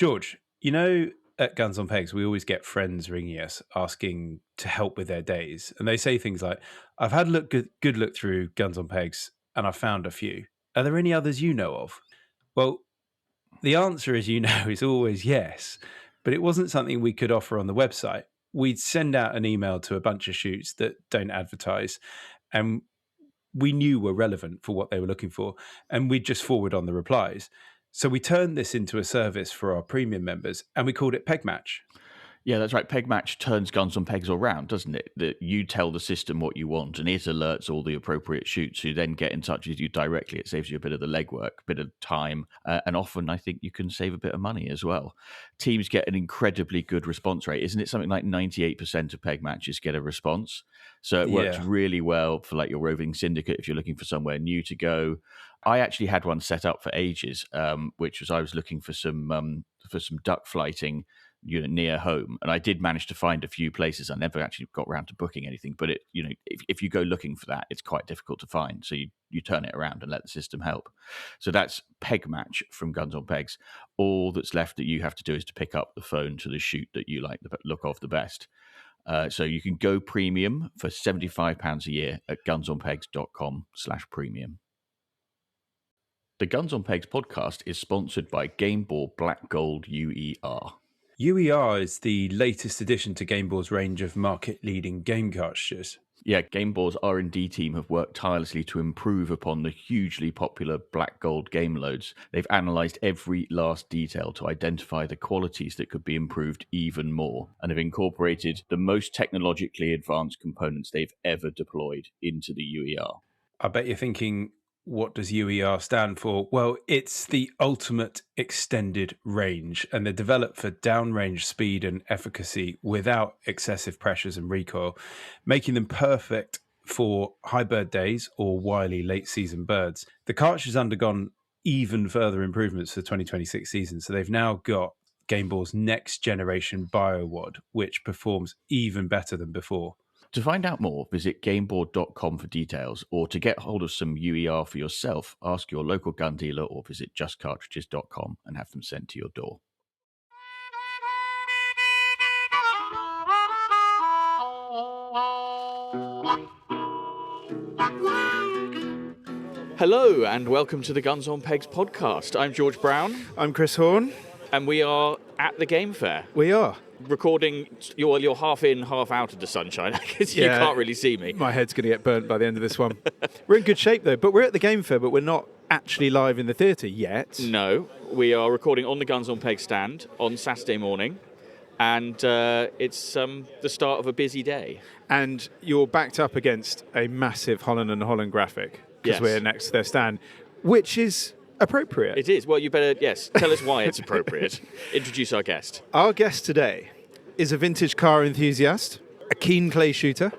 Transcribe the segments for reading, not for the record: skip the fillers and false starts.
George, at Guns on Pegs, we always get friends ringing us asking to help with their days. And they say things like, I've had a good look through Guns on Pegs and I've found a few. Are there any others you know of? Well, the answer, as you know, is always yes. But it wasn't something we could offer on the website. We'd send out an email to a bunch of shoots that don't advertise. And we knew were relevant for what they were looking for. And we'd just forward on the replies. So we turned this into a service for our premium members and we called it Peg Match. Yeah, that's right. Peg Match turns Guns on Pegs all round, doesn't it? That you tell the system what you want and it alerts all the appropriate shoots who then get in touch with you directly. It saves you a bit of the legwork, a bit of time, and often I think you can save a bit of money as well. Teams get an incredibly good response rate. Isn't it something like 98% of Peg Matches get a response? So it works really well for like your roving syndicate if you're looking for somewhere new to go. I actually had one set up for ages, which was I was looking for some duck flighting near home, and I did manage to find a few places. I never actually got around to booking anything, but if you go looking for that, it's quite difficult to find. So you turn it around and let the system help. So that's Peg Match from Guns on Pegs. All that's left that you have to do is to pick up the phone to the shoot that you like the look of the best. So you can go premium for £75 a year at gunsonpegs.com/premium. The Guns on Pegs podcast is sponsored by Game Ball Black Gold UER. UER is the latest addition to Game Ball's range of market-leading game cartridges. Yeah, Game Ball's R&D team have worked tirelessly to improve upon the hugely popular Black Gold game loads. They've analysed every last detail to identify the qualities that could be improved even more, and have incorporated the most technologically advanced components they've ever deployed into the UER. I bet you're thinking, what does UER stand for? Well, it's the ultimate extended range, and they're developed for downrange speed and efficacy without excessive pressures and recoil, making them perfect for high bird days or wily late season birds. The cartridge has undergone even further improvements for the 2026 season, so they've now got Game Ball's next generation BioWad, which performs even better than before. To find out more, visit gameboard.com for details, or to get hold of some UER for yourself, ask your local gun dealer or visit justcartridges.com and have them sent to your door. Hello and welcome to the Guns on Pegs podcast. I'm George Brown. I'm Chris Horn. And we are at the Game Fair. We are. Recording, you're half in, half out of the sunshine, because you can't really see me. My head's going to get burnt by the end of this one. We're in good shape, though, but we're at the Game Fair, but we're not actually live in the theatre yet. No, we are recording on the Guns on Pegs stand on Saturday morning, and it's the start of a busy day. And you're backed up against a massive Holland and Holland graphic, because we're next to their stand, which is appropriate. It is. Well, you better, tell us why it's appropriate. Introduce our guest. Our guest today is a vintage car enthusiast, a keen clay shooter,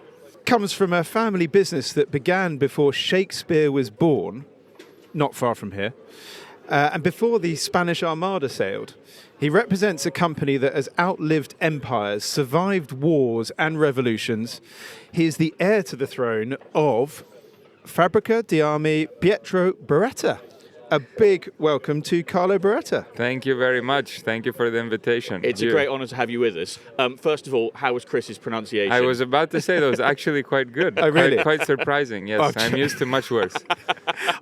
comes from a family business that began before Shakespeare was born, not far from here, and before the Spanish Armada sailed. He represents a company that has outlived empires, survived wars and revolutions. He is the heir to the throne of Fabbrica di Armi Pietro Beretta. A big welcome to Carlo Beretta. Thank you very much. Thank you for the invitation. It's a great honour to have you with us. First of all, how was Chris's pronunciation? I was about to say that was actually quite good. Oh, really? Quite surprising, yes. Okay. I'm used to much worse.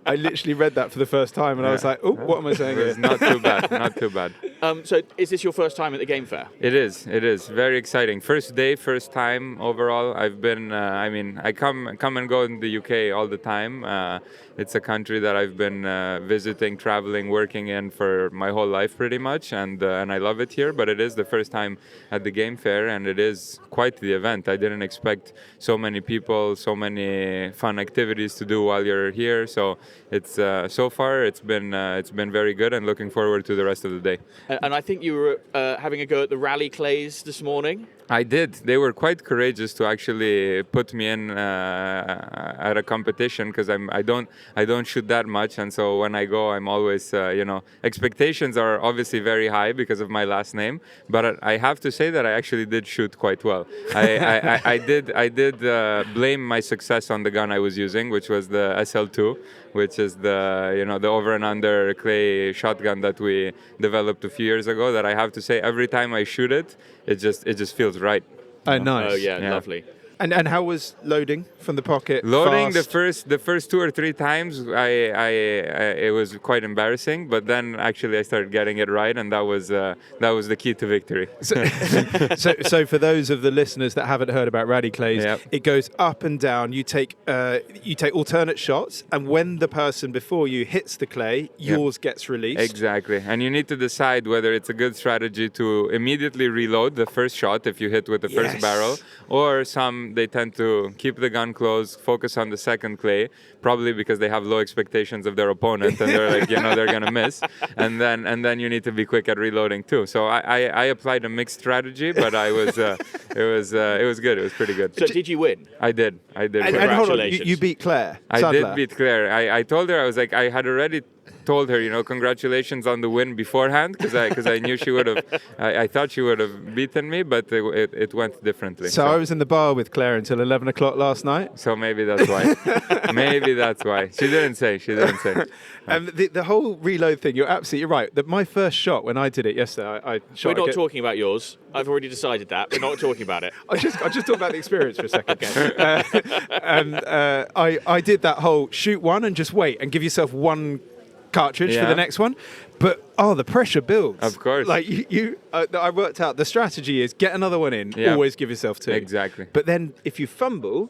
I literally read that for the first time and I was like, oh, what am I saying here? It's not too bad, not too bad. So is this your first time at the Game Fair? It is. Very exciting. First day, first time overall. I've been, I come and go in the UK all the time. It's a country that I've been visiting, traveling, working in for my whole life pretty much, and I love it here, but it is the first time at the Game Fair, and it is quite the event. I didn't expect so many people, so many fun activities to do while you're here, so it's so far it's been very good, and looking forward to the rest of the day. And I think you were having a go at the rally clays this morning. I did. They were quite courageous to actually put me in at a competition, because I don't shoot that much, and so when I go, I'm always expectations are obviously very high because of my last name, but I have to say that I actually did shoot quite well. I did blame my success on the gun I was using, which was the SL2, which is the over and under clay shotgun that we developed a few years ago. That I have to say, every time I shoot it, it just feels right. Oh, nice. Oh yeah, Yeah. lovely. And how was loading from the pocket? Loading Fast? the first 2 or 3 times, it was quite embarrassing. But then actually I started getting it right, and that was the key to victory. So for those of the listeners that haven't heard about rally clays, Yep. it goes up and down. You take alternate shots, and when the person before you hits the clay, yours gets released. Exactly, and you need to decide whether it's a good strategy to immediately reload the first shot if you hit with the first Yes. barrel, or they tend to keep the gun close, focus on the second clay, probably because they have low expectations of their opponent and they're like, they're gonna miss, and then you need to be quick at reloading too. So I applied a mixed strategy, but it was good. It was pretty good. So did you win? I did. And hold on, you Congratulations. beat Claire. I Sadler. did beat Claire. I told her, I was like, I had already told her, congratulations on the win beforehand, because I knew she would have. I thought she would have beaten me, but it went differently. So I was in the bar with Claire until 11 o'clock last night. So maybe that's why. Maybe that's why. She didn't say. The whole reload thing, you're absolutely right. My first shot when I did it yesterday, I shot. We're not talking about yours. I've already decided that. We're not talking about it. I just talked about the experience for a second. I did that whole shoot one and just wait and give yourself one cartridge for the next one. But the pressure builds. Of course. Like I worked out the strategy is get another one in. Yeah. Always give yourself 2. Exactly. But then if you fumble,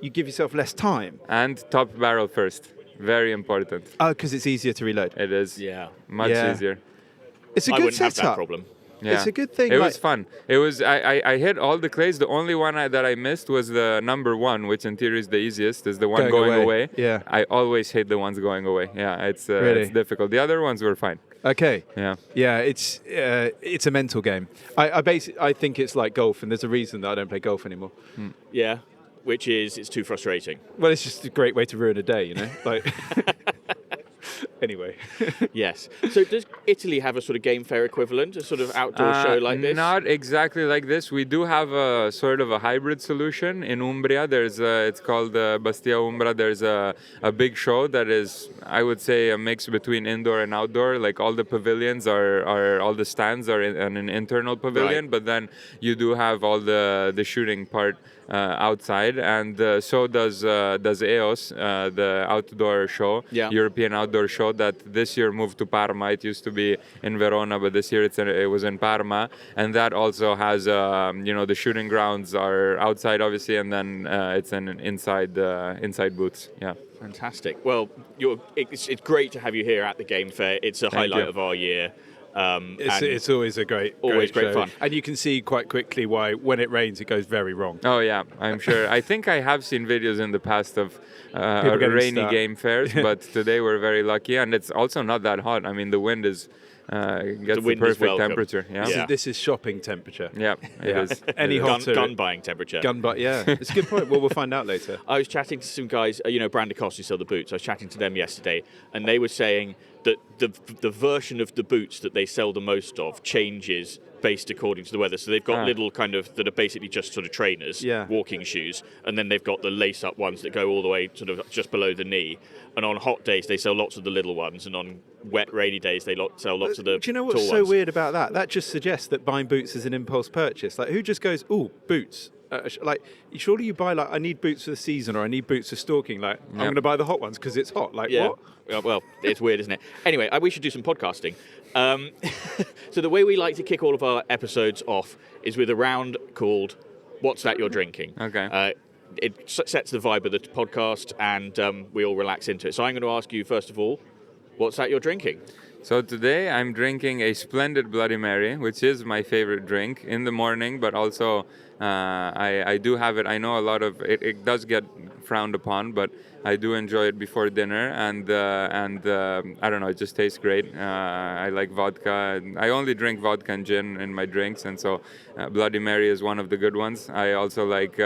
you give yourself less time. And top barrel first. Very important. Oh, because it's easier to reload. It is. Yeah. Much Yeah. easier. It's a I good wouldn't have that setup. problem. Yeah. It's a good thing. It like- was fun. It was. I hit all the clays. The only one that I missed was the number 1, which in theory is the easiest. Is the one Going going away. away. Yeah. I always hate the ones going away. Yeah. Really? It's difficult. The other ones were fine. Okay. Yeah. Yeah, it's a mental game. I think it's like golf, and there's a reason that I don't play golf anymore. Yeah. Which is, it's too frustrating. Well, it's just a great way to ruin a day, Like, anyway. Yes. So does Italy have a sort of game fair equivalent, a sort of outdoor show like this? Not exactly like this. We do have a sort of a hybrid solution in Umbria. It's called Bastia Umbra. There's a big show that is, I would say, a mix between indoor and outdoor. Like all the pavilions are all the stands are in an internal pavilion, Right. but then you do have all the shooting part outside, and so does EOS, the outdoor show, European outdoor show that this year moved to Parma. It used to be in Verona, but this year it was in Parma, and that also has the shooting grounds are outside, obviously, and then it's an inside booths. Yeah. Fantastic. Well, it's great to have you here at the game fair. It's a highlight of our year. It's always a great great show. fun. And you can see quite quickly why when it rains, it goes very wrong. Oh yeah, I'm sure. I think I have seen videos in the past of getting rainy stuck. game fairs, but today we're very lucky, and it's also not that hot. I mean, the wind gets the wind is perfect welcome. temperature. Yeah, Yeah. This is shopping temperature. yeah, it is. Any It is. hotter. gun buying temperature. Yeah, it's a good point. Well, we'll find out later. I was chatting to some guys, Brand Across who sell the boots. I was chatting to them yesterday, and they were saying that the version of the boots that they sell the most of changes based according to the weather. So they've got little kind of that are basically just sort of trainers, walking shoes, and then they've got the lace-up ones that go all the way sort of just below the knee. And on hot days, they sell lots of the little ones, and on wet, rainy days, they sell lots of the Do you know what's tall so ones. weird about that? That just suggests that buying boots is an impulse purchase. Like, who just goes, "Ooh, boots"? Like, surely you buy I need boots for the season, or I need boots for stalking. Like, I'm going to buy the hot ones because it's hot. Like, what? Well, it's weird, isn't it? Anyway, we should do some podcasting. So the way we like to kick all of our episodes off is with a round called "What's That You're Drinking?" Okay. It sets the vibe of the podcast, and we all relax into it. So I'm going to ask you first of all, what's that you're drinking? So today I'm drinking a splendid Bloody Mary, which is my favorite drink in the morning, but also I do have it. I know a lot of it does get frowned upon, but I do enjoy it before dinner, and I don't know, it just tastes great. I like vodka. I only drink vodka and gin in my drinks, and so Bloody Mary is one of the good ones. I also like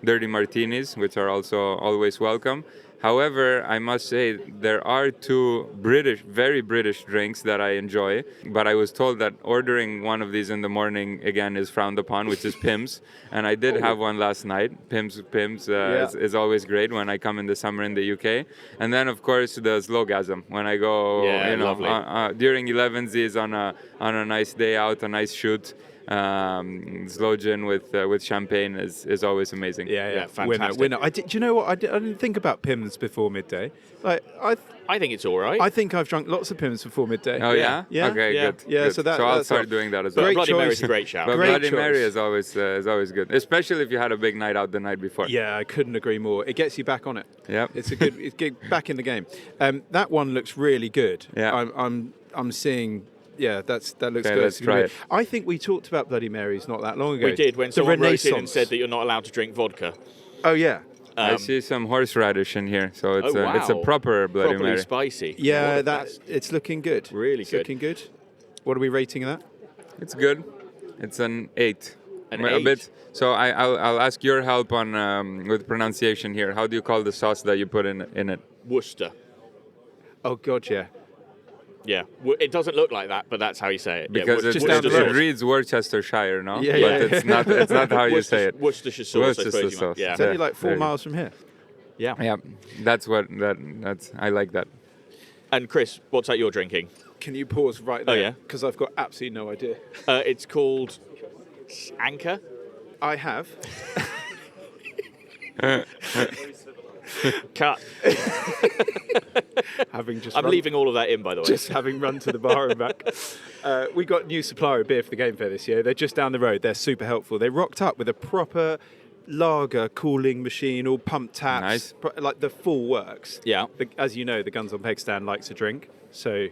dirty martinis, which are also always welcome. However, I must say there are two very British drinks that I enjoy, but I was told that ordering one of these in the morning again is frowned upon, which is Pimm's, and I did have one last night. Pimm's is always great when I come in the summer in the UK, and then of course the Slowgasm when I go, during 11s on a nice day out, a nice shoot. Slow gin with champagne is always amazing. Yeah, fantastic. Winner. Do you know what? I didn't think about Pimm's before midday. Like I think it's all right. I think I've drunk lots of Pimm's before midday. Oh yeah? Yeah. Okay, Yeah. good. Yeah, good. so that- I'll that's start a doing that as well. great Bloody choice. Mary's a great shout. But Great Bloody Mary choice. is always good, especially if you had a big night out the night before. Yeah, I couldn't agree more. It gets you back on it. Yep. It's back in the game. That one looks really good. Yeah. I'm seeing. Yeah, that looks Okay, good. let's try it. I think we talked about Bloody Marys not that long ago. We did when The someone wrote in and Renaissance. said that you're not allowed to drink vodka. Oh yeah. I see some horseradish in here, so it's Oh, it's a wow. proper Bloody Properly Mary. spicy. Yeah, Oh, it's looking good. Really It's good. looking good. What are we rating that? It's good. It's an 8. An A 8? bit. So I'll ask your help on with pronunciation here. How do you call the sauce that you put in it? Worcester. Oh God, yeah. Yeah, it doesn't look like that, but that's how you say it. Because yeah, just down the road. it reads Worcestershire, no? Yeah, but yeah. it's not how you say it. Worcestershire sauce, I Worcestershire suppose. sauce. Yeah. It's only like 4 there you go. miles from here. Yeah. Yeah, that's I like that. And Chris, what's that you're drinking? Can you pause right Oh, there? yeah. Because I've got absolutely no idea. It's called Anchor. I have. Cut. Having just I'm run, leaving all of that in, by the way. just having run to the bar and back. We got new supplier of beer for the game fair this year. They're just down the road. They're super helpful. They rocked up with a proper lager cooling machine, all pumped taps, Nice. like the full works. Yeah. As you know, the Guns on Peg stand likes a drink, so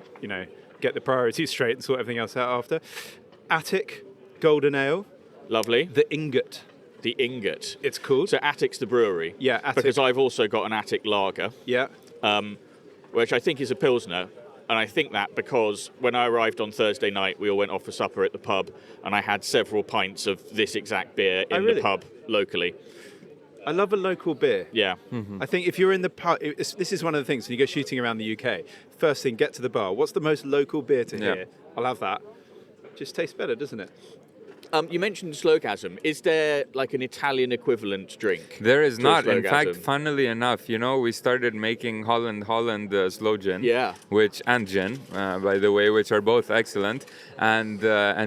get the priorities straight and sort everything else out after. Attic Golden Ale, Lovely. the Ingot. The Ingot. It's called. So Attic's the brewery. Yeah, Attic. Because I've also got an Attic lager, Yeah. which I think is a Pilsner. And I think that because when I arrived on Thursday night, we all went off for supper at the pub, and I had several pints of this exact beer in really? the pub locally. I love a local beer. Yeah. I think if you're in the pub, this is one of the things when you go shooting around the UK. First thing, get to the bar. What's the most local beer to Yeah. here? I'll have that. Just tastes better, doesn't it? You mentioned Slowgasm. Is there like an Italian equivalent drink? There is to not. In Slowgasm? fact, funnily enough, we started making Holland slow gin. Yeah. And gin, by the way, which are both excellent. And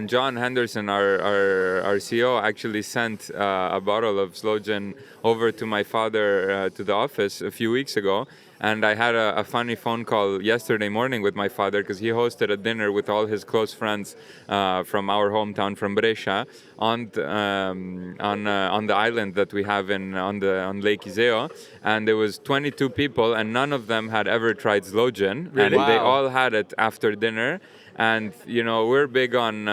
John Henderson, our CEO, actually sent a bottle of slow gin over to my father to the office a few weeks ago. And I had a funny phone call yesterday morning with my father because he hosted a dinner with all his close friends from our hometown, from Brescia, on the island that we have on Lake Iseo. And there was 22 people, and none of them had ever tried slow gin, and Wow. they all had it after dinner. And we're big on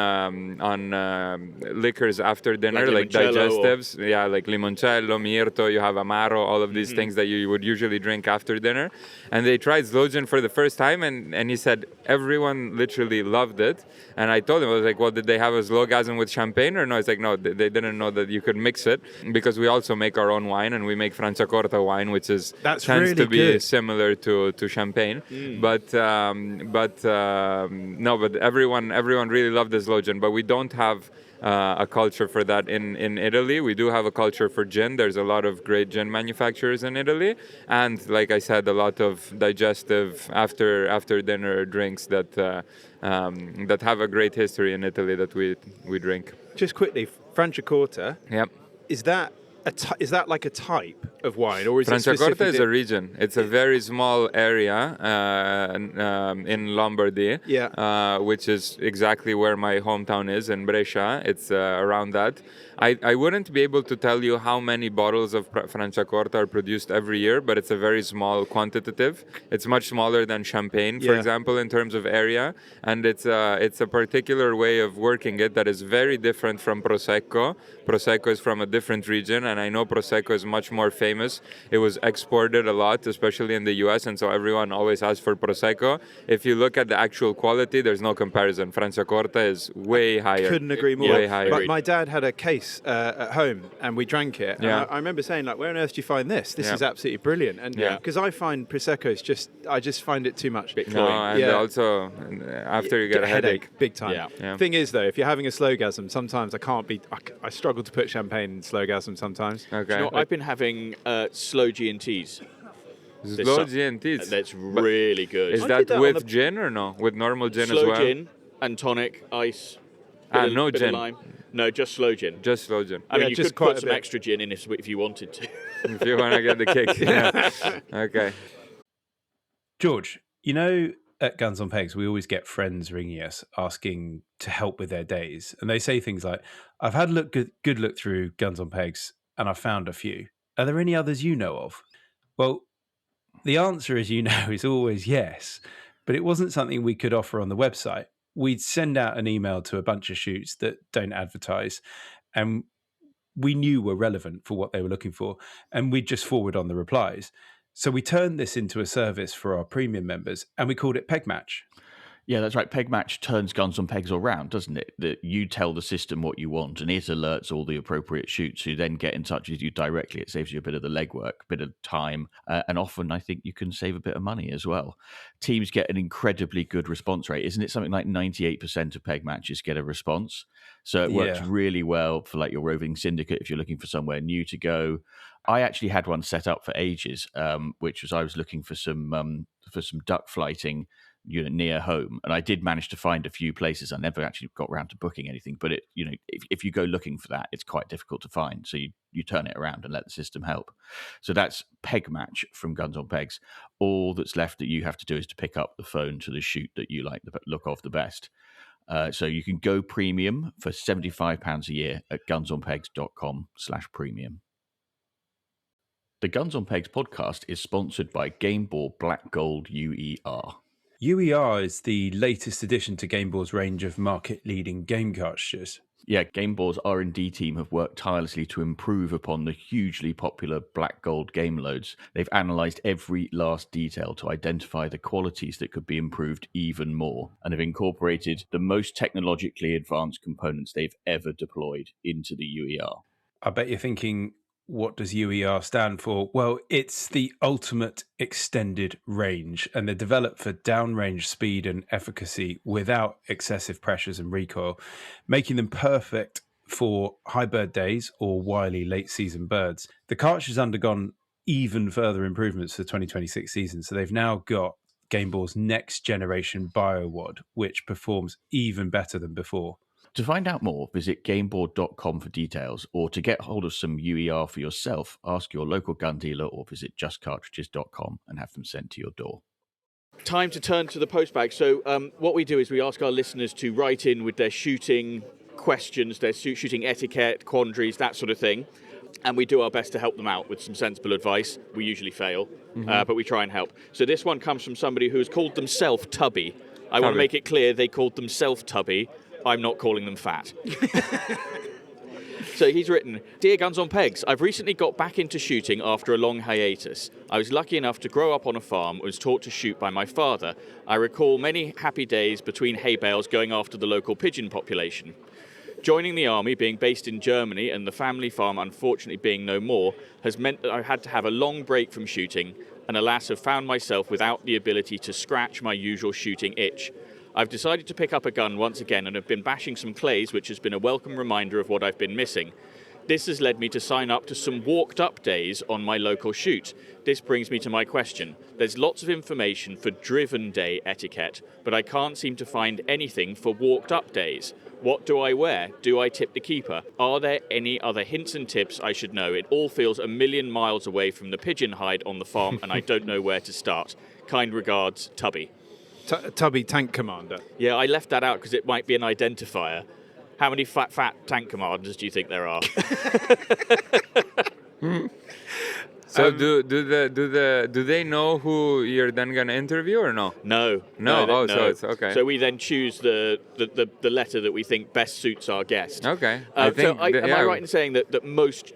liquors after dinner, like limoncello digestives. Yeah, like limoncello, mirto. You have amaro, all of these things that you would usually drink after dinner. And they tried slow gin for the first time, and he said everyone literally loved it. And I told him, I was like, well, did they have a Slowgasm with champagne or no? He's like, no, they didn't know that you could mix it, because we also make our own wine, and we make Franciacorta wine, which tends really to be good. similar to champagne. But everyone really loved the slow gin. But we don't have a culture for that in Italy. We do have a culture for gin. There's a lot of great gin manufacturers in Italy, and like I said, a lot of digestive after dinner drinks that have a great history in Italy that we drink. Just quickly, Franciacorta, Yep. is that like a type of wine, or is it Franciacorta is specific? a region. It's a very small area in Lombardy, which is exactly where my hometown is, in Brescia. It's around that. I wouldn't be able to tell you how many bottles of Franciacorta are produced every year, but it's a very small quantitative. It's much smaller than champagne, for example, in terms of area. And it's a particular way of working it that is very different from Prosecco. Prosecco is from a different region, and and I know Prosecco is much more famous. It was exported a lot, especially in the US, and so everyone always asks for Prosecco. If you look at the actual quality, there's no comparison. Franciacorta is way higher. Couldn't agree more. Way higher. But my dad had a case at home, and we drank it. Yeah. And I remember saying, like, where on earth do you find this? This Yeah. is absolutely brilliant. And Yeah. because I find Prosecco's I just find it too much. No, and also after you get a headache. big time. Yeah. Thing is, though, if you're having a slowgasm, sometimes I struggle to put champagne in slowgasm sometimes. Okay. You know, I've been having slow G&Ts. Slow G&Ts. That's really good. Is I that did that on with the- gin or no? With normal gin slow as well? gin and tonic, ice. No bit of gin. lime. No, just slow gin. Just slow gin. I mean, Yeah, you just could quite put a some bit. extra gin in if you wanted to. If you want to get the kick. Yeah. Okay. George, at Guns on Pegs, we always get friends ringing us asking to help with their days. And they say things like, I've had a good look through Guns on Pegs and I've found a few. Are there any others you know of? Well, the answer, as you know, is always yes. But it wasn't something we could offer on the website. We'd send out an email to a bunch of shoots that don't advertise and we knew were relevant for what they were looking for. And we'd just forward on the replies. So we turned this into a service for our premium members and we called it Peg Match. Yeah, that's right. Peg Match turns Guns on Pegs around, doesn't it? That you tell the system what you want and it alerts all the appropriate shoots who then get in touch with you directly. It saves you a bit of the legwork, a bit of time, and often I think you can save a bit of money as well. Teams get an incredibly good response rate. Isn't it something like 98% of Peg Matches get a response? So it works really well for like your roving syndicate if you're looking for somewhere new to go. I actually had one set up for ages, which was I was looking for some duck flighting near home, and I did manage to find a few places. I never actually got around to booking anything, but if you go looking for that, it's quite difficult to find. So you turn it around and let the system help. So that's Peg Match from Guns on Pegs. All that's left that you have to do is to pick up the phone to the shoot that you like the look of the best. So you can go premium for £75 a year at gunsonpegs.com/premium. The Guns on Pegs podcast is sponsored by Game Ball Black Gold UER. UER is the latest addition to Game Ball's range of market-leading game cartridges. Yeah, Game Ball's R&D team have worked tirelessly to improve upon the hugely popular Black Gold game loads. They've analysed every last detail to identify the qualities that could be improved even more, and have incorporated the most technologically advanced components they've ever deployed into the UER. I bet you're thinking, what does UER stand for? Well, it's the ultimate extended range, and they're developed for downrange speed and efficacy without excessive pressures and recoil, making them perfect for high bird days or wily late season birds. The cartridge has undergone even further improvements for the 2026 season, so they've now got Game Ball's next generation BioWad, which performs even better than before. To find out more, visit gameboard.com for details, or to get hold of some UER for yourself, ask your local gun dealer or visit justcartridges.com and have them sent to your door. Time to turn to the postbag. So what we do is we ask our listeners to write in with their shooting questions, their shooting etiquette, quandaries, that sort of thing. And we do our best to help them out with some sensible advice. We usually fail, but we try and help. So this one comes from somebody who's called themselves Tubby. I want to make it clear they called themselves Tubby. I'm not calling them fat. So he's written, Dear Guns on Pegs, I've recently got back into shooting after a long hiatus. I was lucky enough to grow up on a farm and was taught to shoot by my father. I recall many happy days between hay bales going after the local pigeon population. Joining the army, being based in Germany, and the family farm unfortunately being no more, has meant that I had to have a long break from shooting, and alas have found myself without the ability to scratch my usual shooting itch. I've decided to pick up a gun once again and have been bashing some clays, which has been a welcome reminder of what I've been missing. This has led me to sign up to some walked up days on my local shoot. This brings me to my question. There's lots of information for driven day etiquette, but I can't seem to find anything for walked up days. What do I wear? Do I tip the keeper? Are there any other hints and tips I should know? It all feels a million miles away from the pigeon hide on the farm and I don't know where to start. Kind regards, Tubby. Tubby Tank Commander. Yeah, I left that out because it might be an identifier. How many fat tank commanders do you think there are? So do they know who you're then gonna interview or no? No. So it's okay. So we then choose the letter that we think best suits our guest. Okay. Am I right in saying that most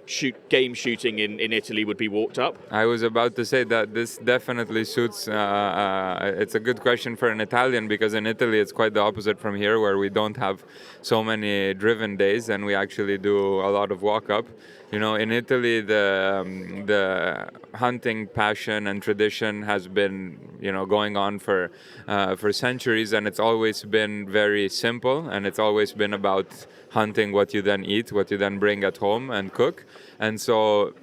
game shooting in Italy would be walked up? I was about to say that this definitely suits. It's a good question for an Italian, because in Italy it's quite the opposite from here, where we don't have so many driven days and we actually do a lot of walk up. You know, in Italy, the hunting passion and tradition has been, going on for centuries, and it's always been very simple, and it's always been about hunting what you then eat, what you then bring at home and cook. And so,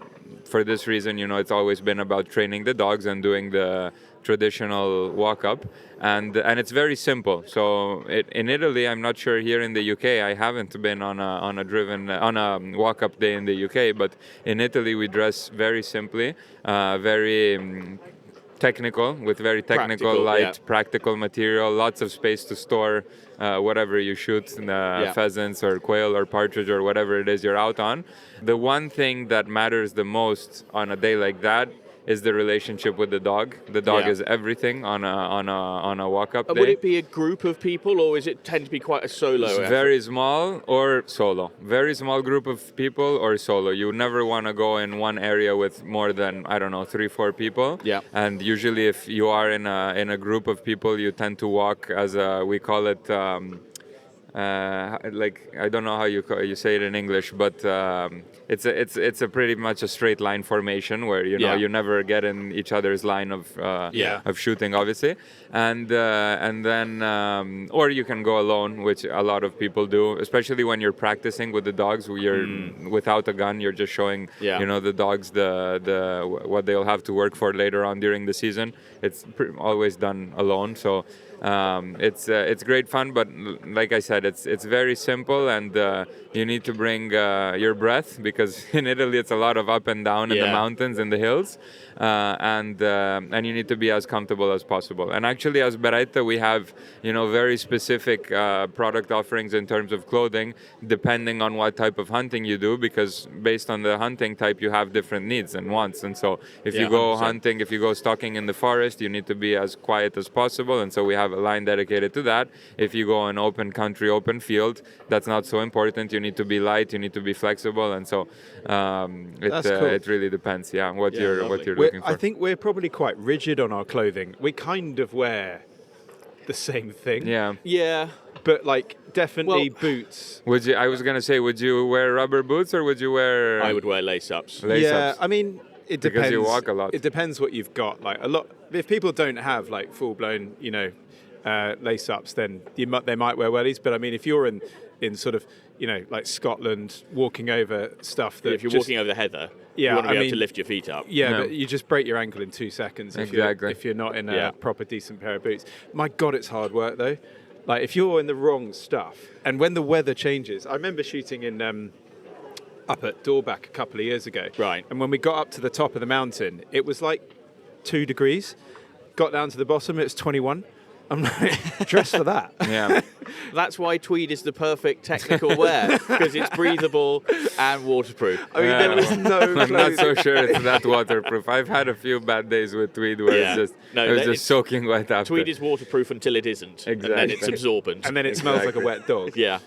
for this reason, it's always been about training the dogs and doing the traditional walk up, and it's very simple. So in Italy, I'm not sure here in the UK. I haven't been on a walk up day in the UK, but in Italy we dress very simply, very technical, with very technical, light, practical material, lots of space to store whatever you shoot, pheasants or quail or partridge or whatever it is you're out on. The one thing that matters the most on a day like that is the relationship with the dog. The dog is everything on a walk-up day. Would it be a group of people, or is it tend to be quite a solo effort? Very small or solo. Very small group of people or solo. You never want to go in one area with more than, 3-4 people. Yeah. And usually if you are in a group of people, you tend to walk as we call it, I don't know how you say it in English, but it's a pretty much a straight line formation where you never get in each other's line of shooting, obviously, and then or you can go alone, which a lot of people do, especially when you're practicing with the dogs. You're without a gun, you're just showing the dogs the what they'll have to work for later on during the season. It's always done alone, so. It's great fun, but like I said, it's very simple, and you need to bring your breath, because in Italy it's a lot of up and down in the mountains and the hills, and you need to be as comfortable as possible. And actually, as Beretta, we have very specific product offerings in terms of clothing, depending on what type of hunting you do, because based on the hunting type you have different needs and wants. And so if you go 100%. Hunting, if you go stalking in the forest, you need to be as quiet as possible, and so we have a line dedicated to that. If you go in open country, open field, that's not so important. You need to be light, you need to be flexible, and so it really depends. What you're looking for. I think we're probably quite rigid on our clothing. We kind of wear the same thing. Yeah. But definitely boots. I was gonna say, would you wear rubber boots or would you wear? I would wear lace-ups. I mean, it depends. Because you walk a lot. It depends what you've got. A lot. If people don't have full-blown, lace-ups, then they might wear wellies. But I mean, if you're in sort of, Scotland, walking over stuff that if you're walking over the heather, you want to be able to lift your feet up. Yeah, but you just break your ankle in 2 seconds if you're not in a proper decent pair of boots. My God, it's hard work though. If you're in the wrong stuff, and when the weather changes, I remember shooting in up at Dorback a couple of years ago. Right. And when we got up to the top of the mountain, it was 2 degrees. Got down to the bottom, it was 21. I'm dressed for that. Yeah. That's why tweed is the perfect technical wear, because it's breathable and waterproof. I mean, there was no clothing. I'm not so sure it's that waterproof. I've had a few bad days with tweed where it's just soaking wet after. Tweed is waterproof until it isn't. Exactly. And then it's absorbent. And then it smells like a wet dog. Yeah.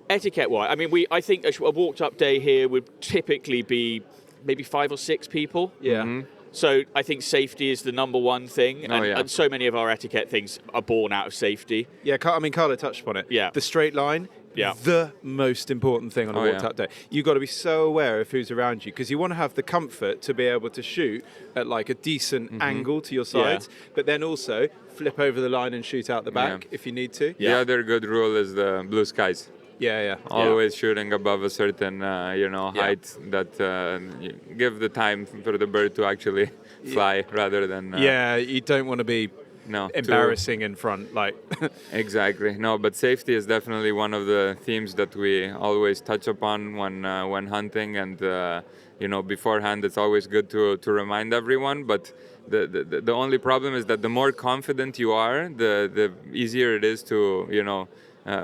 Etiquette-wise, I mean, I think a walked-up day here would typically be maybe 5 or 6 people. Yeah. Mm-hmm. So I think safety is the number one thing, and so many of our etiquette things are born out of safety. Yeah, I mean, Carlo touched upon it. Yeah. The straight line, the most important thing on a walked-up day. You've got to be so aware of who's around you, because you want to have the comfort to be able to shoot at a decent angle to your sides, but then also flip over the line and shoot out the back if you need to. The other good rule is the blue skies. Yeah. Always shooting above a certain, height that give the time for the bird to actually fly rather than. You don't want to be embarrassing in front, Exactly. No, but safety is definitely one of the themes that we always touch upon when hunting, and beforehand it's always good to remind everyone. But the only problem is that the more confident you are, the easier it is to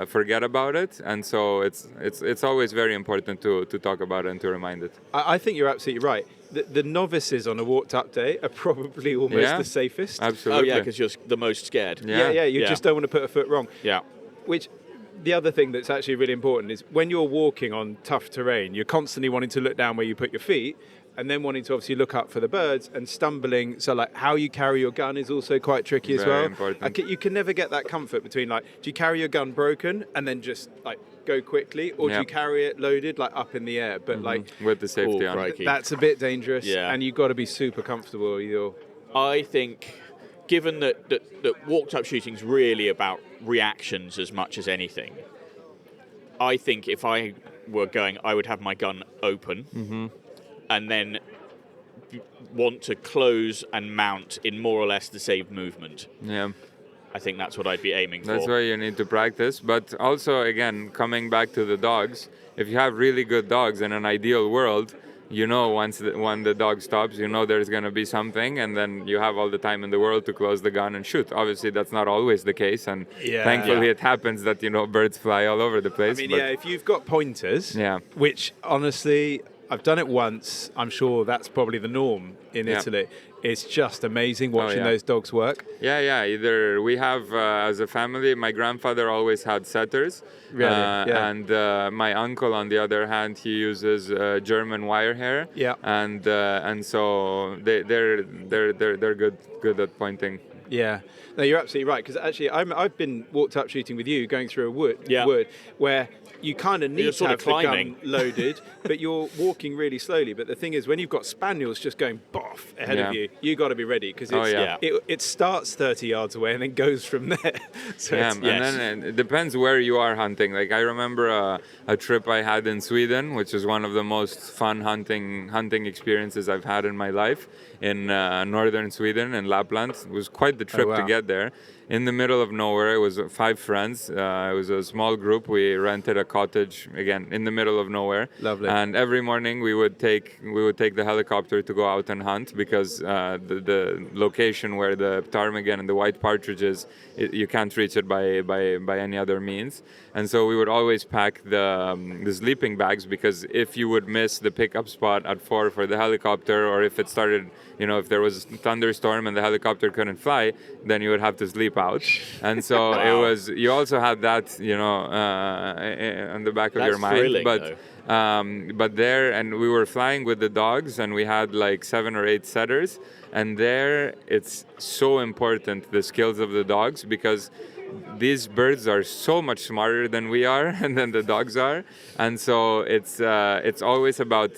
forget about it. And so it's always very important to talk about it and to remind it. I think you're absolutely right. The novices on a walked up day are probably almost Yeah, the safest. Absolutely. Oh yeah, because you're the most scared. Yeah, you Yeah. just don't want to put a foot wrong. Yeah. Which, the other thing that's actually really important is when you're walking on tough terrain, you're constantly wanting to look down where you put your feet, and then wanting to obviously look up for the birds and stumbling. So like how you carry your gun is also quite tricky as Very well. important. You can never get that comfort between like, do you carry your gun broken and then just like go quickly, or do Yeah. you carry it loaded like up in the air? But like With the safety Oh, on. crikey. that's a bit dangerous, Yeah. and you've got to be super comfortable with your. I think, given that walked up shooting is really about reactions as much as anything, I think if I were going, I would have my gun open and then want to close and mount in more or less the same movement. Yeah. I think that's what I'd be aiming for. That's why you need to practice. But also, again, coming back to the dogs, if you have really good dogs in an ideal world, you know when the dog stops, you know there's going to be something, and then you have all the time in the world to close the gun and shoot. Obviously, that's not always the case, and thankfully it happens that, birds fly all over the place. I mean, but if you've got pointers, Yeah. which honestly, I've done it once. I'm sure that's probably the norm in Yeah. Italy. It's just amazing watching yeah. those dogs work. Yeah. Either we have, as a family, my grandfather always had setters. Really? Yeah. And my uncle, on the other hand, he uses German wire hair. Yeah. And so they're good at pointing. Yeah, no, you're absolutely right. Because actually, I've been walked up shooting with you, going through a wood where you kind of You're need to sort have of the climbing. gun loaded, but you're walking really slowly. But the thing is, when you've got spaniels just going boff ahead Yeah. of you got to be ready because Oh, yeah. it starts 30 yards away and then goes from there. So Yeah, it's- and then it depends where you are hunting. Like I remember a trip I had in Sweden, which is one of the most fun hunting experiences I've had in my life, in northern Sweden, in Lapland. It was quite the trip to wow. get there. In the middle of nowhere, it was 5 friends. It was a small group. We rented a cottage, again, in the middle of nowhere. Lovely. And every morning we would take the helicopter to go out and hunt, because the location where the ptarmigan and the white partridges, you can't reach it by any other means. And so we would always pack the sleeping bags, because if you would miss the pickup spot at 4 for the helicopter, or if it started, if there was a thunderstorm and the helicopter couldn't fly, then you would have to sleep out. And so it was, you also had that, on the back of That's your mind. thrilling, But there, and we were flying with the dogs, and we had like 7 or 8 setters. And there, it's so important, the skills of the dogs, because these birds are so much smarter than we are and than the dogs are. And so it's always about,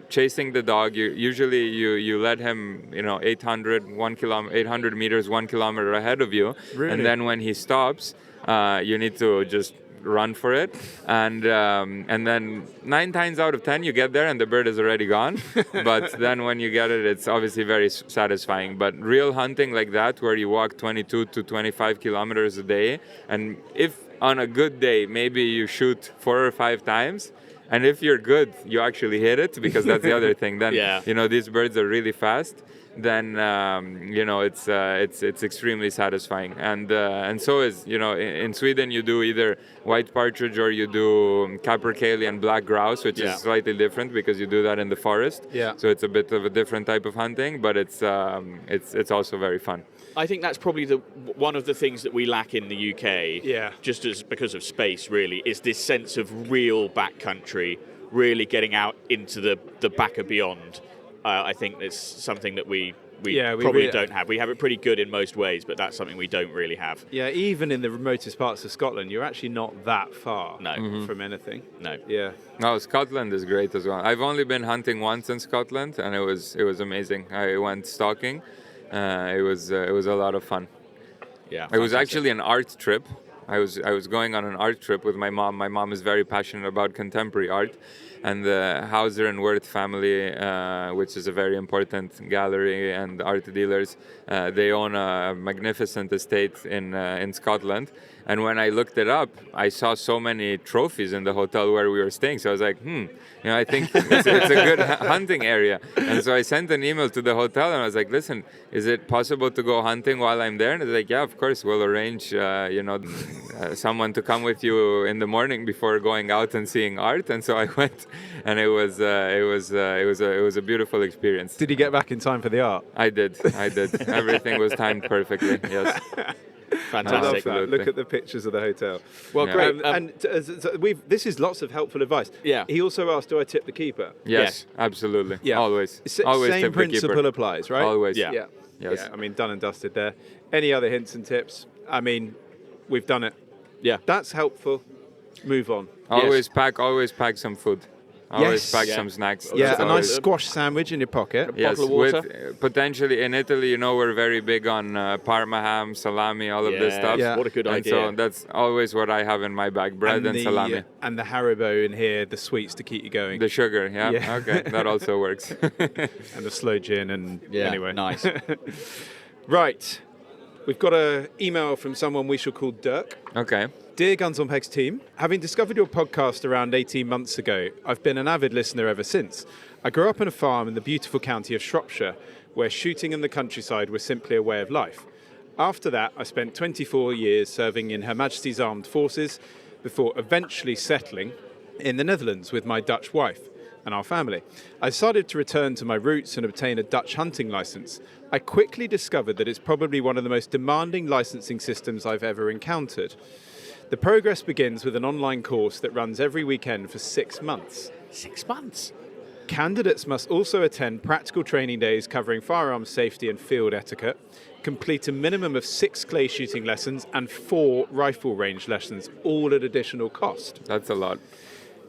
chasing the dog. You let him, 800 meters, 1 kilometer ahead of you. Really? And then when he stops, you need to just run for it, and then 9 times out of 10 you get there and the bird is already gone. But then when you get it, it's obviously very satisfying. But real hunting like that, where you walk 22 to 25 kilometers a day, and if on a good day maybe you shoot 4 or 5 times, and if you're good you actually hit it, because that's the other thing, then Yeah. these birds are really fast, then it's extremely satisfying. And so is, in Sweden you do either white partridge or you do capercaillie and black grouse, which Yeah. is slightly different because you do that in the forest. Yeah. So it's a bit of a different type of hunting, but it's also very fun. I think that's probably one of the things that we lack in the UK, Yeah. just as because of space, really, is this sense of real backcountry, really getting out into the back and beyond. I think it's something that we probably really don't have. We have it pretty good in most ways, but that's something we don't really have. Yeah, even in the remotest parts of Scotland, you're actually not that far No. from anything. No. Yeah. No, Scotland is great as well. I've only been hunting once in Scotland, and it was amazing. I went stalking. It was a lot of fun. Yeah. It was fantastic. actually an art trip. I was going on an art trip with my mom. My mom is very passionate about contemporary art, and the Hauser and Wirth family, which is a very important gallery and art dealers, they own a magnificent estate in Scotland, And when I looked it up, I saw so many trophies in the hotel where we were staying. So I was like, I think it's a good hunting area. And so I sent an email to the hotel and I was like, listen, is it possible to go hunting while I'm there? And they're like, yeah, of course, we'll arrange, someone to come with you in the morning before going out and seeing art. And so I went, and it was a beautiful experience. Did you get back in time for the art? I did. Everything was timed perfectly. Yes. Fantastic. I love that. Absolutely. Look at the pictures of the hotel. Well, Yeah. great. This is lots of helpful advice. Yeah. He also asked, do I tip the keeper? Yes, absolutely. Yeah. Always. Same Always tip the principle keeper. applies, right? Always. Yeah. Yeah. Yes. Yeah. I mean, done and dusted there. Any other hints and tips? I mean, we've done it. Yeah. That's helpful. Move on. Always pack some food. Always Yes. pack Yeah. some snacks. Yeah, That's a nice always- squash sandwich in your pocket. Yes, bottle of water. with potentially in Italy, we're very big on Parma ham, salami, all of this Yes, stuff. Yeah. What a good And idea. so that's always what I have in my bag: bread and salami. And the Haribo in here, the sweets to keep you going. The sugar, yeah? Yeah. Okay, that also works. And the slow gin and Yeah, anyway. nice. Right. We've got an email from someone we shall call Dirk. Okay. Dear Guns on Pegs team, having discovered your podcast around 18 months ago, I've been an avid listener ever since. I grew up on a farm in the beautiful county of Shropshire, where shooting in the countryside was simply a way of life. After that, I spent 24 years serving in Her Majesty's Armed Forces before eventually settling in the Netherlands with my Dutch wife and our family. I decided to return to my roots and obtain a Dutch hunting license. I quickly discovered that it's probably one of the most demanding licensing systems I've ever encountered. The progress begins with an online course that runs every weekend for 6 months. 6 months. Candidates must also attend practical training days covering firearms safety and field etiquette, complete a minimum of 6 clay shooting lessons and 4 rifle range lessons, all at additional cost. That's a lot.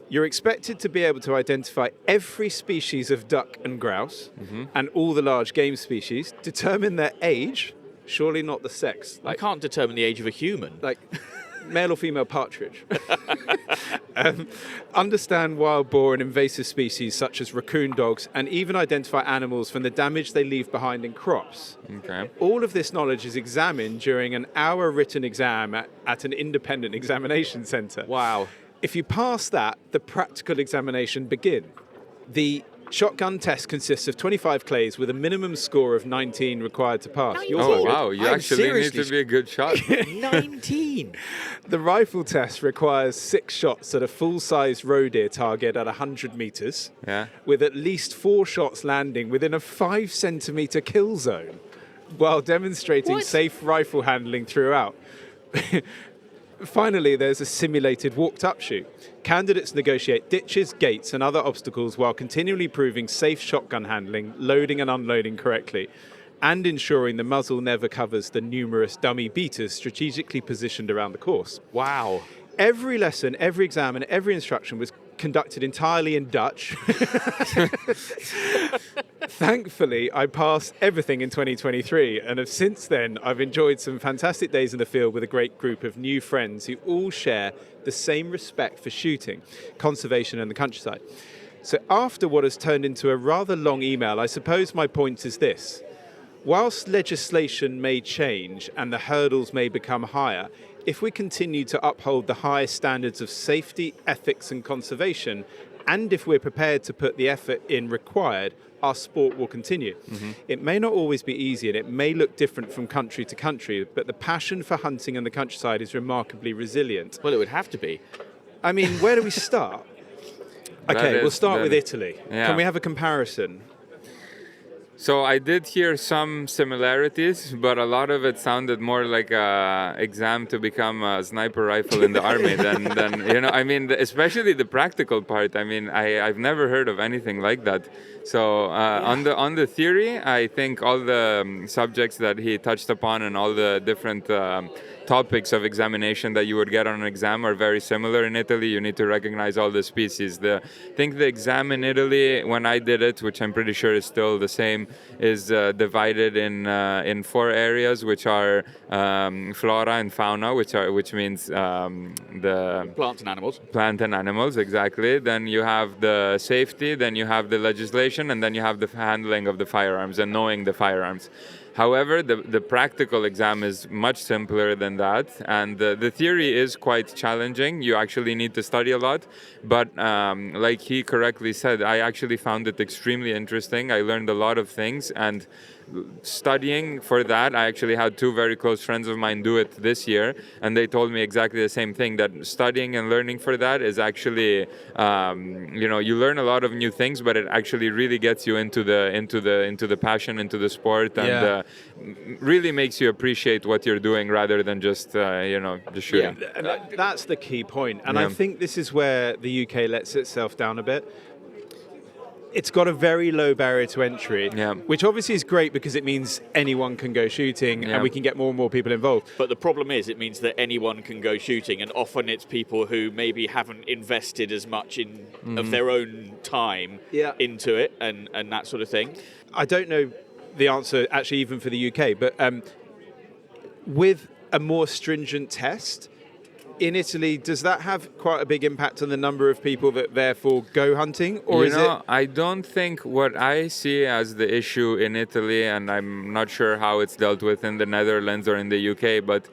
You're expected to be able to identify every species of duck and grouse and all the large game species, determine their age, surely not the sex, I can't determine the age of a human. like male or female partridge. Understand wild boar and invasive species such as raccoon dogs, and even identify animals from the damage they leave behind in crops. Okay. All of this knowledge is examined during an hour written exam at an independent examination centre. Wow. If you pass that, the practical examination begin. The shotgun test consists of 25 clays with a minimum score of 19 required to pass. Oh, wow. You I'm actually need seriously to be a good shot. 19. The rifle test requires 6 shots at a full-size roe deer target at 100 metres, Yeah. with at least 4 shots landing within a 5-centimetre kill zone, while demonstrating What? safe rifle handling throughout. Finally, there's a simulated walked-up shoot. Candidates negotiate ditches, gates, and other obstacles while continually proving safe shotgun handling, loading and unloading correctly, and ensuring the muzzle never covers the numerous dummy beaters strategically positioned around the course. Wow. Every lesson, every exam, and every instruction was conducted entirely in Dutch. Thankfully, I passed everything in 2023, and have since then I've enjoyed some fantastic days in the field with a great group of new friends who all share the same respect for shooting, conservation, and the countryside. So after what has turned into a rather long email, I suppose my point is this. Whilst legislation may change and the hurdles may become higher, if we continue to uphold the highest standards of safety, ethics, and conservation, and if we're prepared to put the effort in required, our sport will continue. It may not always be easy and it may look different from country to country, but the passion for hunting in the countryside is remarkably resilient. Well, it would have to be. I mean, where do we start? Okay, we'll start with Italy. Yeah. Can we have a comparison? So I did hear some similarities, but a lot of it sounded more like a exam to become a sniper rifle in the army than I mean, especially the practical part. I mean, I've never heard of anything like that. So on the theory, I think all the subjects that he touched upon and all the different topics of examination that you would get on an exam are very similar in Italy. You need to recognize all the species. I think the exam in Italy, when I did it, which I'm pretty sure is still the same, is divided in 4 areas, which are flora and fauna, which means the Plants and animals. plant and animals, exactly. Then you have the safety, then you have the legislation, and then you have the handling of the firearms and knowing the firearms. However, the practical exam is much simpler than that, and the theory is quite challenging. You actually need to study a lot, but like he correctly said, I actually found it extremely interesting. I learned a lot of things, and studying for that, I actually had two very close friends of mine do it this year, and they told me exactly the same thing, that studying and learning for that is actually, you learn a lot of new things, but it actually really gets you into the passion, into the sport, and really makes you appreciate what you're doing rather than just just shooting. Yeah, and that's the key point. And I think this is where the UK lets itself down a bit. It's got a very low barrier to entry, which obviously is great because it means anyone can go shooting and we can get more and more people involved. But the problem is it means that anyone can go shooting, and often it's people who maybe haven't invested as much of their own time into it and that sort of thing. I don't know the answer actually even for the UK, but with a more stringent test, in Italy, does that have quite a big impact on the number of people that therefore go hunting? Or I don't think what I see as the issue in Italy, and I'm not sure how it's dealt with in the Netherlands or in the UK, but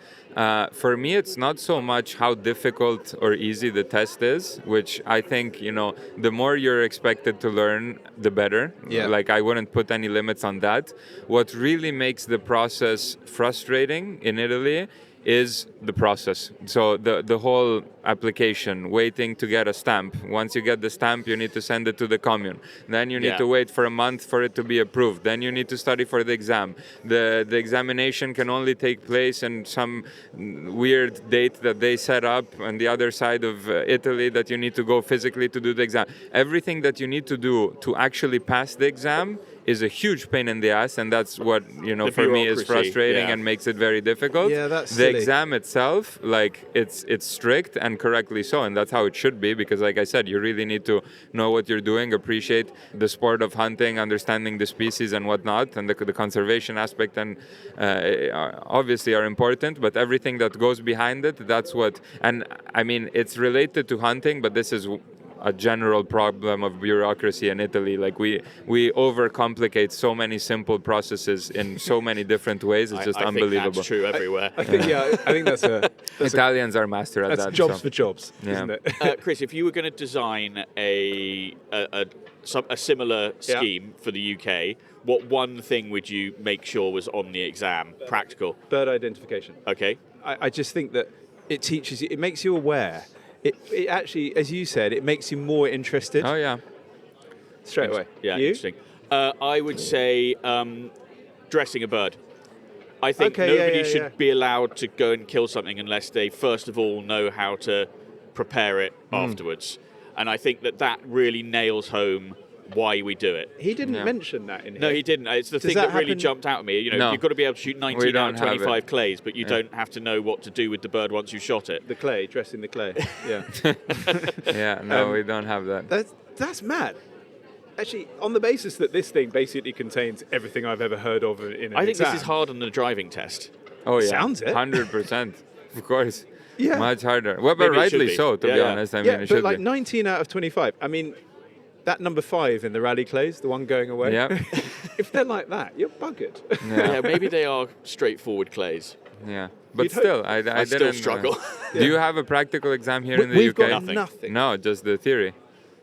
for me, it's not so much how difficult or easy the test is, which I think, the more you're expected to learn, the better. Yeah. Like, I wouldn't put any limits on that. What really makes the process frustrating in Italy is the process. So the whole application, waiting to get a stamp. Once you get the stamp, you need to send it to the commune. Then you need to wait for a month for it to be approved. Then you need to study for the exam. The examination can only take place in some weird date that they set up on the other side of Italy that you need to go physically to do the exam. Everything that you need to do to actually pass the exam is a huge pain in the ass, and that's what for me is frustrating and makes it very difficult. Yeah, that's the silly. exam itself, like it's strict and correctly so, and that's how it should be, because like I said, you really need to know what you're doing, appreciate the sport of hunting, understanding the species and whatnot, and the conservation aspect, and obviously are important, but everything that goes behind it, that's what. And I mean, it's related to hunting, but this is a general problem of bureaucracy in Italy. Like we overcomplicate so many simple processes in so many different ways. It's just unbelievable. I think that's true everywhere. I think that's Italians are master at that's that. jobs for jobs, isn't it? Chris, if you were going to design a similar scheme for the UK, what one thing would you make sure was on the exam? Practical. Bird identification. Okay. I just think that it teaches you, it makes you aware. It actually, as you said, it makes you more interested. Oh yeah. Straight away. Yeah, You? interesting. I would say dressing a bird. I think Okay, nobody should be allowed to go and kill something unless they first of all know how to prepare it afterwards. And I think that really nails home why we do it. He didn't mention that in here. No, he didn't. It's the thing that that really happen- jumped out at me. No. You've got to be able to shoot 19 out of don't have 25 it. clays, but you don't have to know what to do with the bird once you've shot it. The clay, dressing the clay. Yeah. Yeah, no, we don't have that. That's mad. Actually, on the basis that this thing basically contains everything I've ever heard of in an I think exam. this is hard on the driving test. Oh yeah, Sounds it. 100%. Of course. Yeah. Much harder. Well, but Maybe it should rightly be. so, to Yeah, be yeah. honest. I mean, Yeah, it but should like be. 19 out of 25. I mean, that number 5 in the rally clays, the one going away. Yeah. If they're like that, you're buggered. Yeah, maybe they are straightforward clays. Yeah. But You'd still, I I still didn't struggle. Do you have a practical exam here in the We've UK? got nothing. No, just the theory.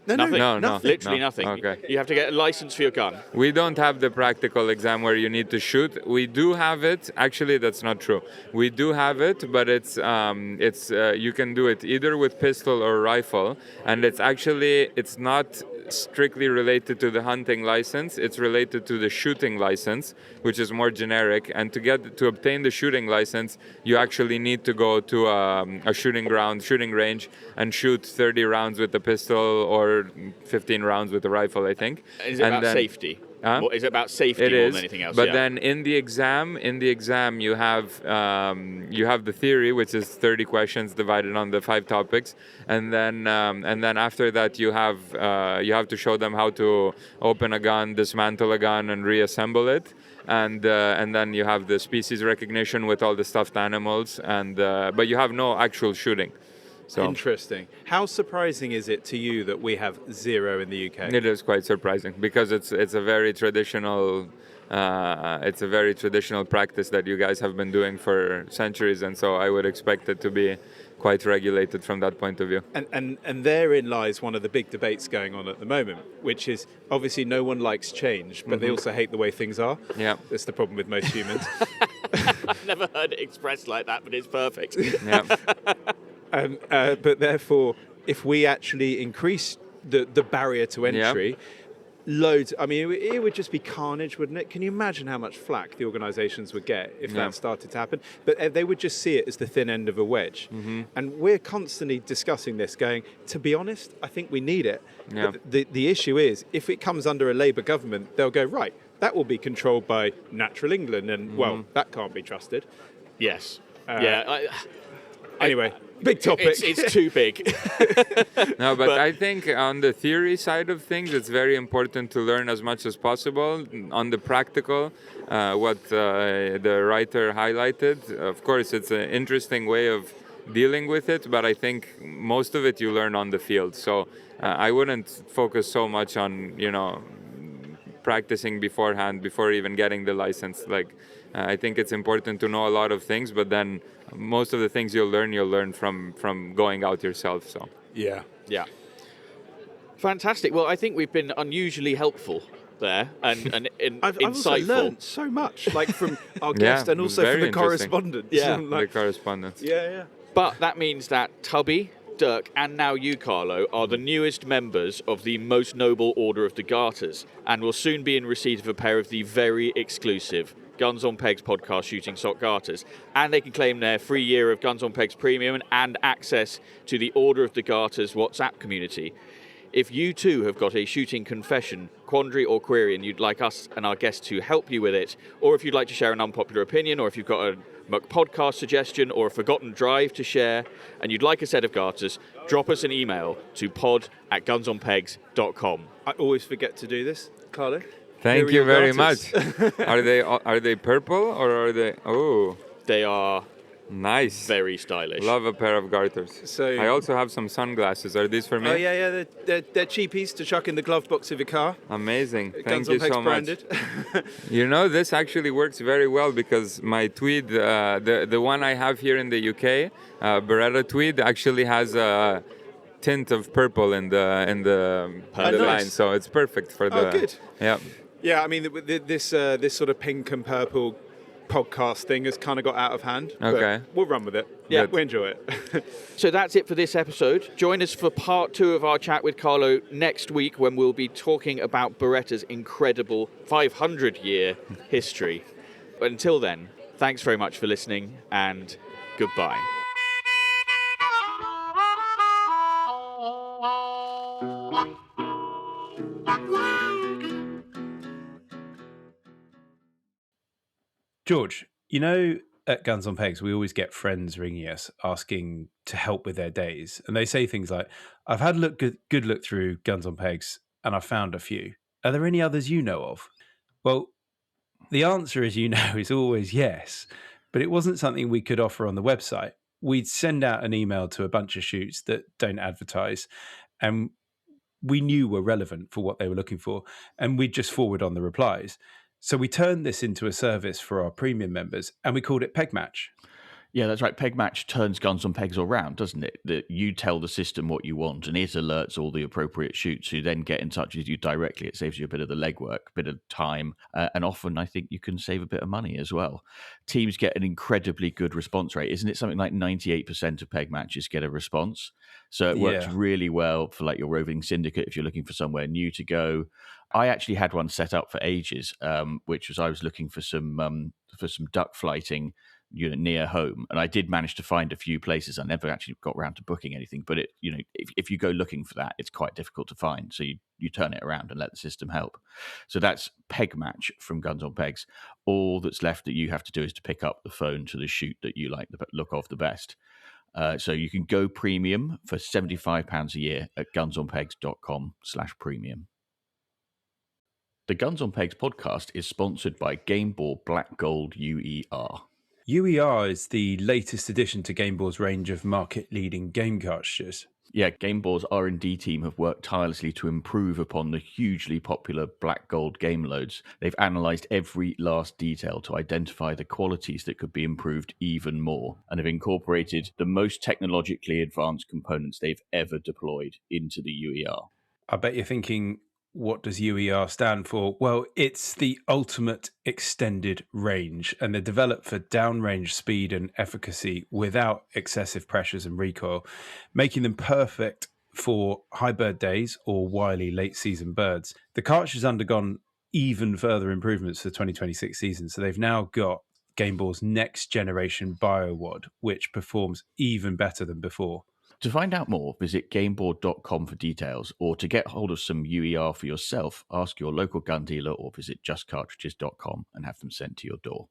Nothing. No, nothing. Literally no. nothing. Okay. You have to get a license for your gun. We don't have the practical exam where you need to shoot. We do have it. Actually, that's not true. We do have it, but it's you can do it either with pistol or rifle, and it's not strictly related to the hunting license. It's related to the shooting license, which is more generic. And to obtain the shooting license, you actually need to go to a shooting range, and shoot 30 rounds with a pistol or 15 rounds with a rifle, I think. Is it about safety? Huh? Is it about safety It more is, than anything else? but Yeah. then in the exam, you have the theory, which is 30 questions divided on the 5 topics, and then after that you have to show them how to open a gun, dismantle a gun, and reassemble it, and then you have the species recognition with all the stuffed animals, but you have no actual shooting. So Interesting. How surprising is it to you that we have 0 in the UK? it is quite surprising because it's a very traditional It's a very traditional practice that you guys have been doing for centuries, and so I would expect it to be quite regulated from that point of view. And therein lies one of the big debates going on at the moment, which is obviously no one likes change, but they also hate the way things are. Yeah. That's the problem with most humans. I've never heard it expressed like that, but it's perfect. Yeah. But therefore, if we actually increase the barrier to entry, loads, I mean, it would just be carnage, wouldn't it? Can you imagine how much flack the organisations would get if that started to happen? But they would just see it as the thin end of a wedge. And we're constantly discussing this, going, to be honest, I think we need it. Yeah. But the issue is, if it comes under a Labour government, they'll go, right, that will be controlled by Natural England, and, well, that can't be trusted. Yes. Anyway, big topic. It's too big. No, but I think on the theory side of things, it's very important to learn as much as possible. On the practical, what the writer highlighted, of course, it's an interesting way of dealing with it, but I think most of it you learn on the field. So I wouldn't focus so much on, practicing beforehand before even getting the license. I think it's important to know a lot of things, but then most of the things you'll learn from going out yourself. So Yeah. Fantastic. Well, I think we've been unusually helpful there and I've also insightful. learned so much, from our guest and also very from the interesting. correspondence. Yeah. the correspondence. Yeah. But that means that Tubby, Dirk, and now you, Carlo, are the newest members of the Most Noble Order of the Garters, and will soon be in receipt of a pair of the very exclusive Guns on Pegs podcast shooting sock garters. And they can claim their free year of Guns on Pegs Premium and access to the Order of the Garters WhatsApp community. If you too have got a shooting confession, quandary or query and you'd like us and our guests to help you with it, or if you'd like to share an unpopular opinion, or if you've got a podcast suggestion or a forgotten drive to share and you'd like a set of garters, drop us an email to pod@gunsonpegs.com. I always forget to do this, Carlo. Thank you very much. Are they purple or are they? Oh, They are nice. very stylish. Love a pair of garters. So- I also have some sunglasses. Are these for me? Oh yeah, they're cheapies to chuck in the glove box of your car. Amazing. Thank Guns you on Pegs so much. branded. This actually works very well because my tweed, the one I have here in the UK, Beretta tweed, actually has a tint of purple in the nice. line, so it's perfect for the. Oh, good. Yeah. Yeah, I mean, this sort of pink and purple podcast thing has kind of got out of hand. but Okay. we'll run with it. Yeah. We enjoy it. So that's it for this episode. Join us for part 2 of our chat with Carlo next week, when we'll be talking about Beretta's incredible 500-year history. But until then, thanks very much for listening, and goodbye. George, at Guns on Pegs, we always get friends ringing us asking to help with their days. And they say things like, I've had a good look through Guns on Pegs and I found a few. Are there any others you know of? Well, the answer, as you know, is always yes. But it wasn't something we could offer on the website. We'd send out an email to a bunch of shoots that don't advertise, and we knew were relevant for what they were looking for, and we'd just forward on the replies. So we turned this into a service for our premium members, and we called it Peg Match. Yeah, that's right. Peg Match turns Guns on Pegs all round, doesn't it? That you tell the system what you want, and it alerts all the appropriate shoots who then get in touch with you directly. It saves you a bit of the legwork, a bit of time, and often I think you can save a bit of money as well. Teams get an incredibly good response rate. Isn't it something like 98% of Peg Matches get a response? So it works really well for your roving syndicate if you're looking for somewhere new to go. I actually had one set up for ages, which was I was looking for some duck flighting near home, and I did manage to find a few places. I never actually got around to booking anything, but if you go looking for that, it's quite difficult to find, so you turn it around and let the system help. So that's Peg Match from Guns on Pegs. All that's left that you have to do is to pick up the phone to the shoot that you like the look of the best. So you can go premium for £75 a year at gunsonpegs.com/premium. The Guns on Pegs podcast is sponsored by Game Ball Black Gold UER. UER is the latest addition to Game Ball's range of market-leading game cartridges. Yeah, Game Bore's R&D team have worked tirelessly to improve upon the hugely popular black gold game loads. They've analysed every last detail to identify the qualities that could be improved even more, and have incorporated the most technologically advanced components they've ever deployed into the UER. I bet you're thinking, what does UER stand for? Well, it's the ultimate extended range, and they're developed for downrange speed and efficacy without excessive pressures and recoil, making them perfect for high bird days or wily late season birds. The cartridge has undergone even further improvements for the 2026 season, so they've now got Game Bore's next generation BioWad, which performs even better than before. To find out more, visit gameboard.com for details, or to get hold of some UER for yourself, ask your local gun dealer or visit justcartridges.com and have them sent to your door.